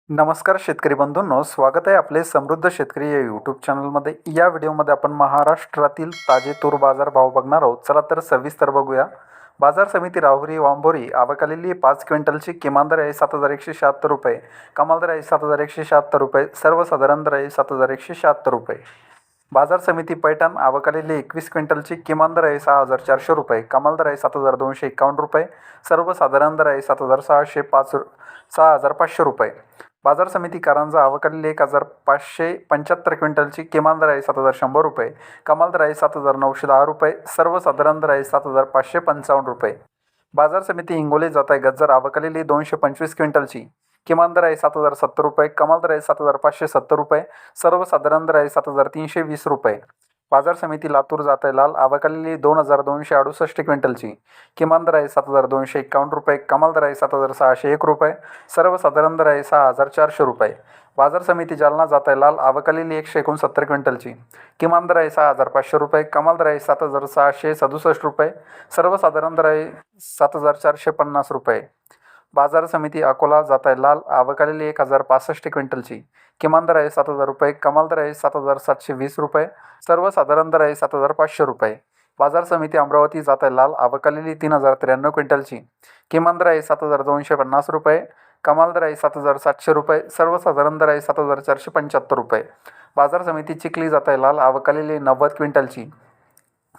नमस्कार शेतकरी बंधूंनो, स्वागत आहे आपले समृद्ध शेतकरी या यूट्यूब चॅनलमध्ये. या व्हिडिओमध्ये आपण महाराष्ट्रातील ताजे तूर बाजार भाव बघणार आहोत. चला तर सविस्तर बघूया. बाजार समिती राहुरी वांबोरी आवक आलेली 5 क्विंटलची किमान दर आहे 7,176 रुपये, कमाल दर आहे 7,176 रुपये, सर्वसाधारण दर आहे 7,176 रुपये. बाजार समिती पैठण आवक आलेली 21 क्विंटलची किमान दर आहे 6,400 रुपये, कमाल दर आहे 7,251 रुपये, सर्वसाधारण दर आहे 6,500 रुपये. बाजार समिती कारंजा आवक आलेली 1,575 क्विंटलची किमान दर आहे 7,100 रुपये, कमाल दर आहे 7,910 रुपये, सर्वसाधारण दर आहे 7,555 रुपये. बाजार समिती हिंगोली जात आहे गज्जर आवक आलेली 225 क्विंटलची किमान दर आहे 7,070 रुपये, कमाल दर आहे 7,570 रुपये, सर्वसाधारण दर आहे 7,320 रुपये. बाजार समिती लातूर जात आहे लाल आवक आलेली 2,268 क्विंटलची किमान दर आहे 7,251 रुपये, कमाल दर आहे 7,601 रुपये, सर्वसाधारण दर आहे 6,400 रुपये. बाजार समिती जालना जात आहे लाल आवक आलेली 169 क्विंटलची किमान दर आहे 6,500 रुपये, कमाल दर आहे 7,667 रुपये, सर्वसाधारण दर आहे 7,450 रुपये. बाजार समिती अकोला जात आहे लाल आवक आलेली 1,065 क्विंटलची किमान दर आहे 7,000 रुपये, कमाल दर आहे 7,720 रुपये, सर्वसाधारण दर आहे 7,500 रुपये. बाजार समिती अमरावती जात आहे लाल आवक आलेली 3,093 क्विंटलची किमान दर आहे 7,250 रुपये, कमाल दर आहे 7,700 रुपये, सर्वसाधारण दर आहे 7,475 रुपये. बाजार समिती चिखली जात आहे लाल आवक आलेली 90 क्विंटलची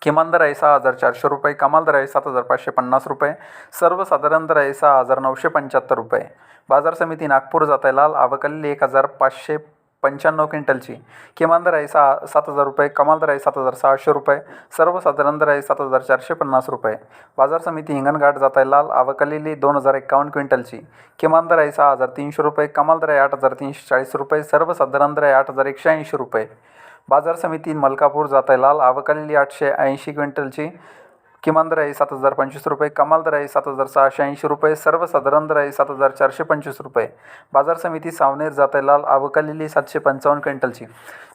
किमान दर आहे 6,400 रुपये, कमाल दर आहे 7,550 रुपये, सर्वसाधारण दर आहे 6,975 रुपये. बाजार समिती नागपूर जात आहे लाल आवक आलेली 1,595 क्विंटलची किमान दर आहे 7,000 रुपये, कमाल दर आहे 7,600 रुपये, सर्वसाधारण दर आहे 7,450 रुपये. बाजार समिती हिंगणघाट जात आहे लाल आवक आलेली 2,051 क्विंटलची किमान दर आहे 6,300 रुपये, कमाल दर आहे 8,340 रुपये, सर्वसाधारण दर आहे 8,180 रुपये. बाजार समिती मलकापूर जात आहे लाल आवक आलेली 880 क्विंटलची किमान दर आहे 7,025 रुपये, कमाल दर आहे 7,680 रुपये, सर्वसाधारण दर आहे 7,425 रुपये. बाजार समिती सावनेर जात आहे लाल आवक आलेली 755 क्विंटलची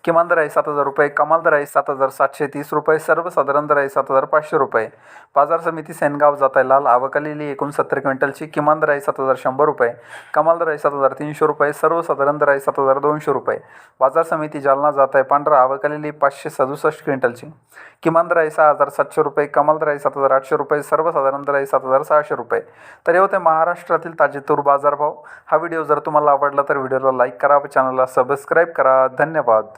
किमान दर आहे 7,000 रुपये, कमाल दर आहे 7,730 रुपये, सर्वसाधारण दर आहे 7,500 रुपये. बाजार समिती सेनगाव जात आहे लाल आवक आलेली 69 क्विंटलची किमान दर आहे 7,100 रुपये, कमाल दर आहे 7,300 रुपये, सर्वसाधारण दर आहे 7,200 रुपये. बाजार समिती जालना जात आहे पांढरा आवक आलेली 567 क्विंटलची किमान दर आहे 6,700 रुपये, कमाल दर आहे 7,800 रुपये, सर्वसाधारण दर आहे 7,600 रुपये. तर हे होते महाराष्ट्रातील ताजे तूर बाजारभाव. हा व्हिडिओ जर तुम्हाला आवडला तर व्हिडिओला लाईक करा, चॅनलला सबस्क्राईब करा. धन्यवाद.